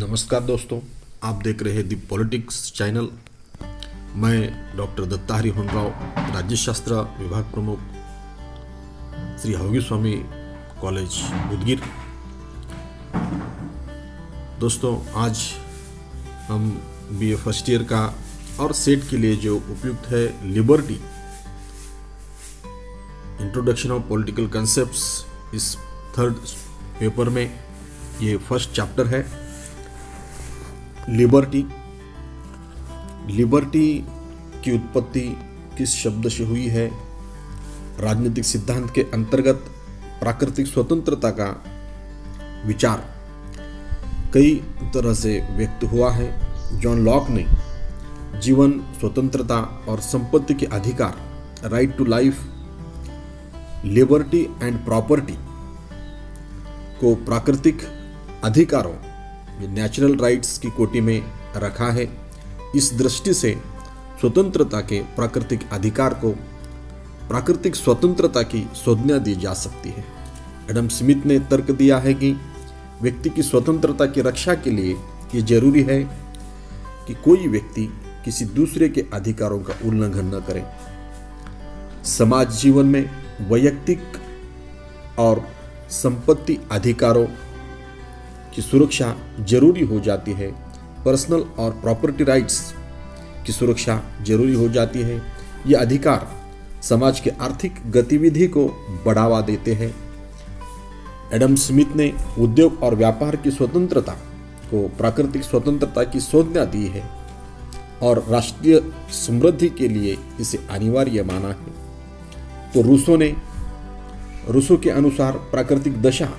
नमस्कार दोस्तों, आप देख रहे हैं दी पॉलिटिक्स चैनल। मैं डॉक्टर दत्ताहरी होनराव, राज्यशास्त्र विभाग प्रमुख, श्री हवगी स्वामी कॉलेज उदगीर। दोस्तों, आज हम बीए फर्स्ट ईयर का और सेट के लिए जो उपयुक्त है liberty, introduction of political concepts, इस थर्ड पेपर में ये फर्स्ट चैप्टर है लिबर्टी। लिबर्टी की उत्पत्ति किस शब्द से हुई है? राजनीतिक सिद्धांत के अंतर्गत प्राकृतिक स्वतंत्रता का विचार कई तरह से व्यक्त हुआ है। जॉन लॉक ने जीवन, स्वतंत्रता और संपत्ति के अधिकार, right to life, liberty and property को प्राकृतिक अधिकारों, नेचुरल राइट्स की कोटि में रखा है। इस दृष्टि से स्वतंत्रता के प्राकृतिक अधिकार को प्राकृतिक स्वतंत्रता की संज्ञा दी जा सकती है। एडम स्मिथ ने तर्क दिया है कि व्यक्ति की स्वतंत्रता की रक्षा के लिए ये जरूरी है कि कोई व्यक्ति किसी दूसरे के अधिकारों का उल्लंघन न करे। समाज जीवन में वैयक्तिक और संपत्ति अधिकारों की सुरक्षा जरूरी हो जाती है। पर्सनल और प्रॉपर्टी राइट्स की सुरक्षा जरूरी हो जाती है। ये अधिकार समाज के आर्थिक गतिविधि को बढ़ावा देते हैं। एडम स्मिथ ने उद्योग और व्यापार की स्वतंत्रता को प्राकृतिक स्वतंत्रता की संज्ञा दी है और राष्ट्रीय समृद्धि के लिए इसे अनिवार्य माना है। तो रूसो के अनुसार प्राकृतिक दशा,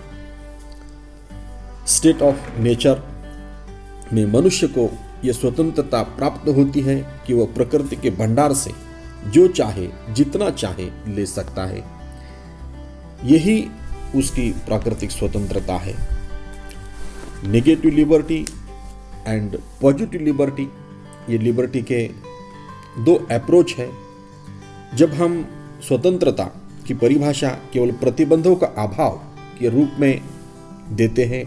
स्टेट ऑफ नेचर में मनुष्य को यह स्वतंत्रता प्राप्त होती है कि वह प्रकृति के भंडार से जो चाहे, जितना चाहे ले सकता है। यही उसकी प्राकृतिक स्वतंत्रता है। Negative liberty and positive liberty, ये लिबर्टी के दो अप्रोच है। जब हम स्वतंत्रता की परिभाषा केवल प्रतिबंधों का अभाव के रूप में देते हैं,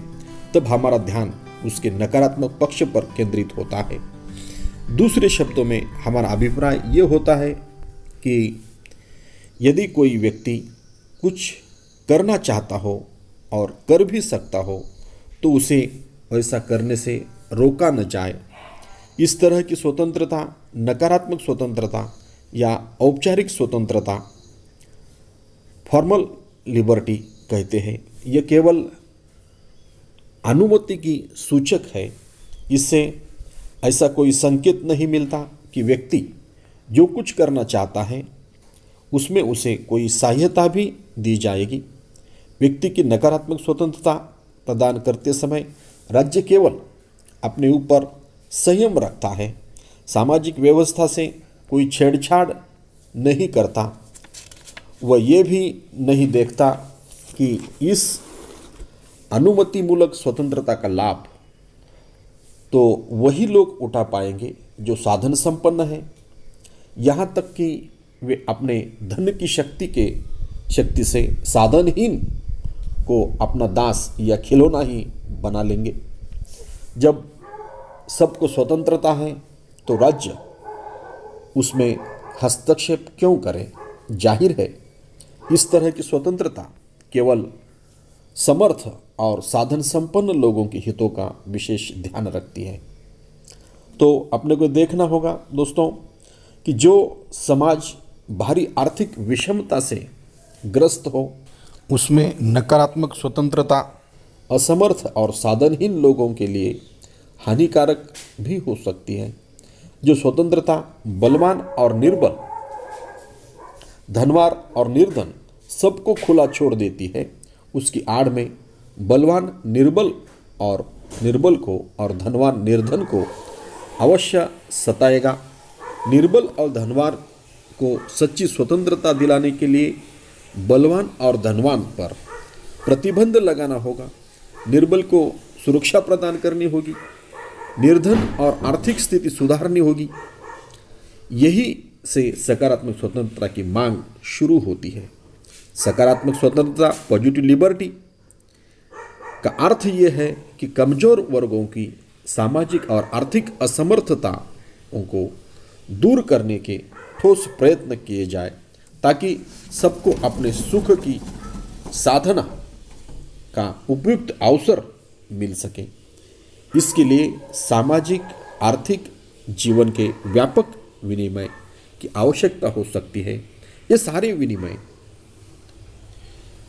तब हमारा ध्यान उसके नकारात्मक पक्ष पर केंद्रित होता है। दूसरे शब्दों में हमारा अभिप्राय यह होता है कि यदि कोई व्यक्ति कुछ करना चाहता हो और कर भी सकता हो तो उसे ऐसा करने से रोका न जाए। इस तरह की स्वतंत्रता, नकारात्मक स्वतंत्रता या औपचारिक स्वतंत्रता, फॉर्मल लिबर्टी कहते हैं। यह केवल अनुमति की सूचक है। इससे ऐसा कोई संकेत नहीं मिलता कि व्यक्ति जो कुछ करना चाहता है उसमें उसे कोई सहायता भी दी जाएगी। व्यक्ति की नकारात्मक स्वतंत्रता प्रदान करते समय राज्य केवल अपने ऊपर संयम रखता है, सामाजिक व्यवस्था से कोई छेड़छाड़ नहीं करता। वह ये भी नहीं देखता कि इस अनुमतिमूलक स्वतंत्रता का लाभ तो वही लोग उठा पाएंगे जो साधन संपन्न है, यहाँ तक कि वे अपने धन की शक्ति से साधनहीन को अपना दास या खिलौना ही बना लेंगे। जब सबको स्वतंत्रता है तो राज्य उसमें हस्तक्षेप क्यों करे? जाहिर है इस तरह की स्वतंत्रता केवल समर्थ और साधन संपन्न लोगों के हितों का विशेष ध्यान रखती है। तो अपने को देखना होगा दोस्तों कि जो समाज भारी आर्थिक विषमता से ग्रस्त हो उसमें नकारात्मक स्वतंत्रता असमर्थ और साधनहीन लोगों के लिए हानिकारक भी हो सकती है। जो स्वतंत्रता बलवान और निर्बल, धनवान और निर्धन सबको खुला छोड़ देती है, उसकी आड़ में बलवान निर्बल को और धनवान निर्धन को अवश्य सताएगा। निर्बल और धनवान को सच्ची स्वतंत्रता दिलाने के लिए बलवान और धनवान पर प्रतिबंध लगाना होगा। निर्बल को सुरक्षा प्रदान करनी होगी, निर्धन और आर्थिक स्थिति सुधारनी होगी। यही से सकारात्मक स्वतंत्रता की मांग शुरू होती है। सकारात्मक स्वतंत्रता, पॉजिटिव लिबर्टी का अर्थ ये है कि कमजोर वर्गों की सामाजिक और आर्थिक असमर्थताओं को दूर करने के ठोस प्रयत्न किए जाए ताकि सबको अपने सुख की साधना का उपयुक्त अवसर मिल सके। इसके लिए सामाजिक आर्थिक जीवन के व्यापक विनिमय की आवश्यकता हो सकती है। ये सारे विनिमय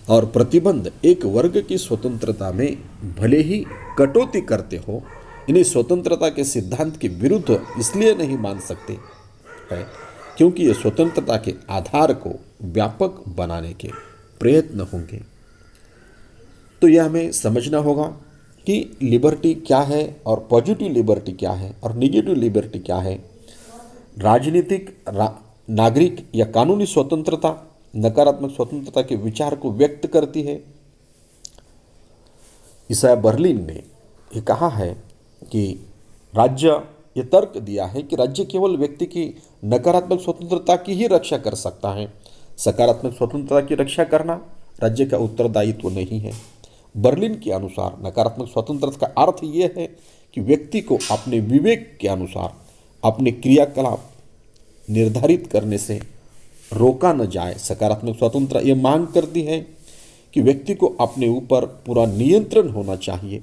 और प्रतिबंध एक वर्ग की स्वतंत्रता में भले ही कटौती करते हो, इन्हें स्वतंत्रता के सिद्धांत के विरुद्ध इसलिए नहीं मान सकते है क्योंकि ये स्वतंत्रता के आधार को व्यापक बनाने के प्रयत्न होंगे। तो यह हमें समझना होगा कि लिबर्टी क्या है और पॉजिटिव लिबर्टी क्या है और निगेटिव लिबर्टी क्या है। राजनीतिक, नागरिक या कानूनी स्वतंत्रता नकारात्मक स्वतंत्रता के विचार को व्यक्त करती है। ईसाया बर्लिन ने ये कहा है कि राज्य, ये तर्क दिया है कि राज्य केवल व्यक्ति की नकारात्मक स्वतंत्रता की ही रक्षा कर सकता है। सकारात्मक स्वतंत्रता की रक्षा करना राज्य का उत्तरदायित्व नहीं है। बर्लिन के अनुसार नकारात्मक स्वतंत्रता का अर्थ यह है कि व्यक्ति को अपने विवेक के अनुसार अपने क्रियाकलाप निर्धारित करने से रोका न जाए। सकारात्मक स्वतंत्रता यह मांग करती है कि व्यक्ति को अपने ऊपर पूरा नियंत्रण होना चाहिए।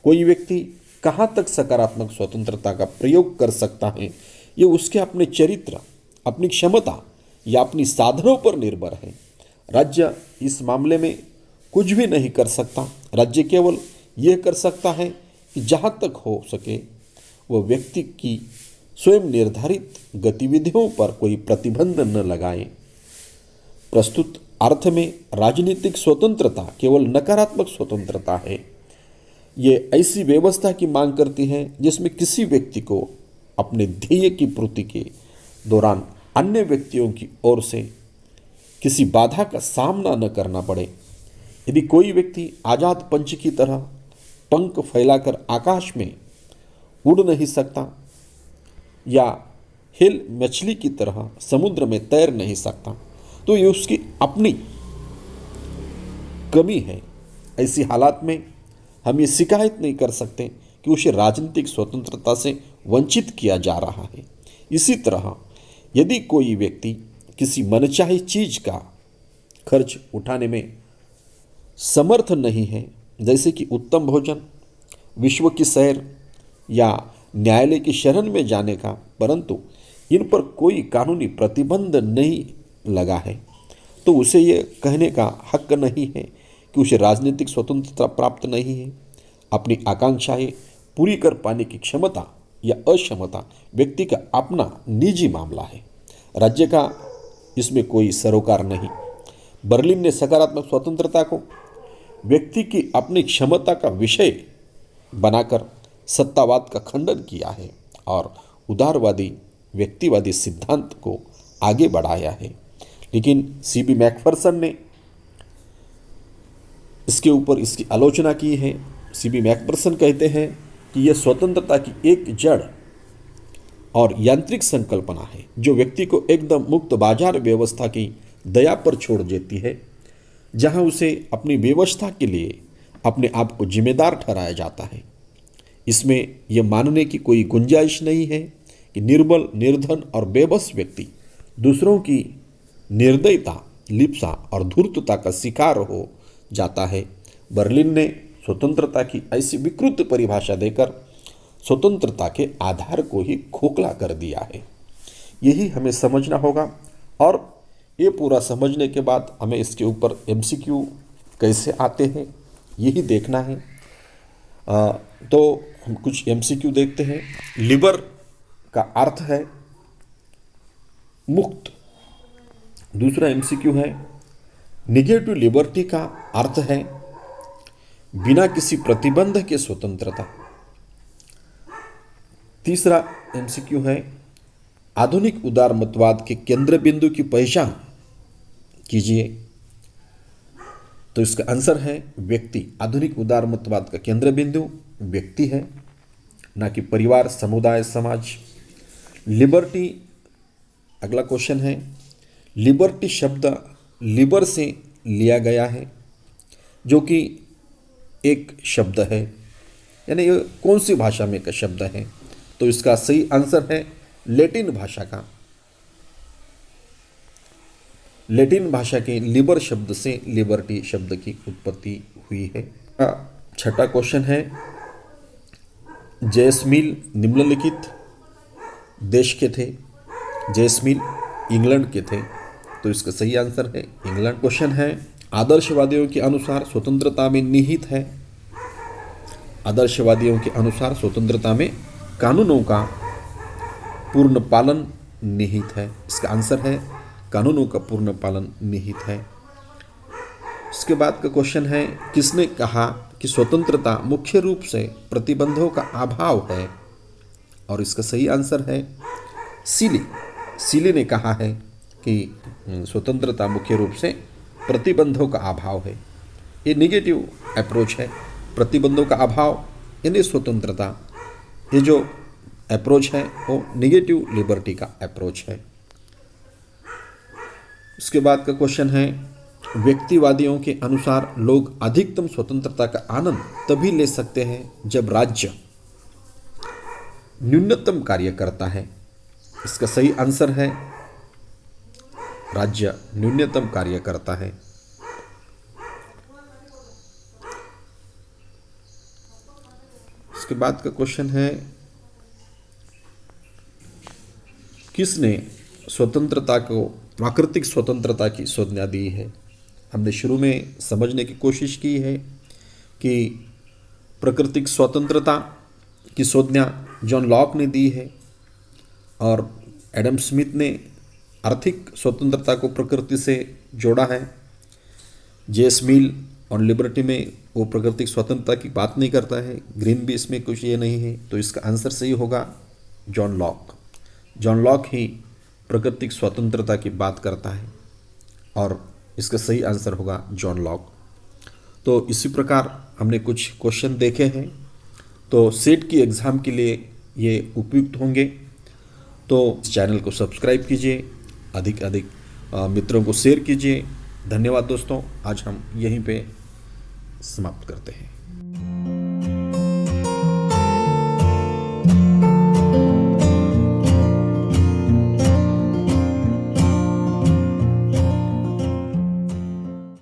कोई व्यक्ति कहाँ तक सकारात्मक स्वतंत्रता का प्रयोग कर सकता है, ये उसके अपने चरित्र, अपनी क्षमता या अपनी साधनों पर निर्भर है। राज्य इस मामले में कुछ भी नहीं कर सकता। राज्य केवल यह कर सकता है कि जहाँ तक हो सके वह व्यक्ति की स्वयं निर्धारित गतिविधियों पर कोई प्रतिबंध न लगाए। प्रस्तुत अर्थ में राजनीतिक स्वतंत्रता केवल नकारात्मक स्वतंत्रता है। ये ऐसी व्यवस्था की मांग करती है जिसमें किसी व्यक्ति को अपने ध्येय की पूर्ति के दौरान अन्य व्यक्तियों की ओर से किसी बाधा का सामना न करना पड़े। यदि कोई व्यक्ति आज़ाद पंछी की तरह पंख फैलाकर आकाश में उड़ नहीं सकता या हिल मछली की तरह समुद्र में तैर नहीं सकता, तो ये उसकी अपनी कमी है। ऐसी हालात में हम ये शिकायत नहीं कर सकते कि उसे राजनीतिक स्वतंत्रता से वंचित किया जा रहा है। इसी तरह यदि कोई व्यक्ति किसी मनचाही चीज का खर्च उठाने में समर्थ नहीं है, जैसे कि उत्तम भोजन, विश्व की सैर या न्यायालय की शरण में जाने का, परंतु इन पर कोई कानूनी प्रतिबंध नहीं लगा है, तो उसे ये कहने का हक नहीं है कि उसे राजनीतिक स्वतंत्रता प्राप्त नहीं है। अपनी आकांक्षाएं पूरी कर पाने की क्षमता या अक्षमता व्यक्ति का अपना निजी मामला है। राज्य का इसमें कोई सरोकार नहीं। बर्लिन ने सकारात्मक स्वतंत्रता को व्यक्ति की अपनी क्षमता का विषय बनाकर सत्तावाद का खंडन किया है और उदारवादी व्यक्तिवादी सिद्धांत को आगे बढ़ाया है। लेकिन सीबी मैकफर्सन ने इसके ऊपर इसकी आलोचना की है। सीबी मैकफर्सन कहते हैं कि यह स्वतंत्रता की एक जड़ और यांत्रिक संकल्पना है जो व्यक्ति को एकदम मुक्त बाजार व्यवस्था की दया पर छोड़ देती है, जहां उसे अपनी व्यवस्था के लिए अपने आप को जिम्मेदार ठहराया जाता है। इसमें यह मानने की कोई गुंजाइश नहीं है कि निर्बल, निर्धन और बेबस व्यक्ति दूसरों की निर्दयता, लिप्सा और धूर्तता का शिकार हो जाता है। बर्लिन ने स्वतंत्रता की ऐसी विकृत परिभाषा देकर स्वतंत्रता के आधार को ही खोखला कर दिया है। यही हमें समझना होगा और ये पूरा समझने के बाद हमें इसके ऊपर एमसीक्यू कैसे आते हैं यही देखना है। तो हम कुछ एमसीक्यू देखते हैं। लिबर का अर्थ है मुक्त। दूसरा एमसीक्यू है निगेटिव लिबर्टी का अर्थ है बिना किसी प्रतिबंध के स्वतंत्रता। तीसरा एमसीक्यू है आधुनिक उदारमतवाद के केंद्र बिंदु की पहचान कीजिए। तो इसका आंसर है व्यक्ति। आधुनिक उदारमतवाद का केंद्र बिंदु व्यक्ति है, ना कि परिवार, समुदाय, समाज। लिबर्टी, अगला क्वेश्चन है, लिबर्टी शब्द लिबर से लिया गया है जो कि एक शब्द है यानी ये कौन सी भाषा में का शब्द है? तो इसका सही आंसर है लैटिन भाषा का। लैटिन भाषा के लिबर शब्द से लिबर्टी शब्द की उत्पत्ति हुई है। छठा क्वेश्चन है, जैसमिल निम्नलिखित देश के थे? जैसमिल इंग्लैंड के थे, तो इसका सही आंसर है इंग्लैंड। क्वेश्चन है, आदर्शवादियों के अनुसार स्वतंत्रता में निहित है? आदर्शवादियों के अनुसार स्वतंत्रता में कानूनों का पूर्ण पालन निहित है। इसका आंसर है कानूनों का पूर्ण पालन निहित है। इसके बाद का क्वेश्चन है, किसने कहा कि स्वतंत्रता मुख्य रूप से प्रतिबंधों का अभाव है? और इसका सही आंसर है सीली। सीली ने कहा है कि स्वतंत्रता मुख्य रूप से प्रतिबंधों का अभाव है। ये निगेटिव अप्रोच है, प्रतिबंधों का अभाव यानी स्वतंत्रता। ये जो अप्रोच है वो निगेटिव लिबर्टी का अप्रोच है। इसके बाद का क्वेश्चन है, व्यक्तिवादियों के अनुसार लोग अधिकतम स्वतंत्रता का आनंद तभी ले सकते हैं जब राज्य न्यूनतम कार्य करता है। इसका सही आंसर है राज्य न्यूनतम कार्य करता है। इसके बाद का क्वेश्चन है, किसने स्वतंत्रता को प्राकृतिक स्वतंत्रता की संज्ञा दी है? हमने शुरू में समझने की कोशिश की है कि प्राकृतिक स्वतंत्रता की संज्ञा जॉन लॉक ने दी है और एडम स्मिथ ने आर्थिक स्वतंत्रता को प्रकृति से जोड़ा है। जेस मिल ऑन लिबर्टी में वो प्राकृतिक स्वतंत्रता की बात नहीं करता है। ग्रीन भी इसमें कुछ ये नहीं है, तो इसका आंसर सही होगा जॉन लॉक। जॉन लॉक ही प्राकृतिक स्वतंत्रता की बात करता है और इसका सही आंसर होगा जॉन लॉक। तो इसी प्रकार हमने कुछ क्वेश्चन देखे हैं, तो सेट की एग्ज़ाम के लिए ये उपयुक्त होंगे। तो इस चैनल को सब्सक्राइब कीजिए, अधिक अधिक मित्रों को शेयर कीजिए। धन्यवाद दोस्तों, आज हम यहीं पे समाप्त करते हैं।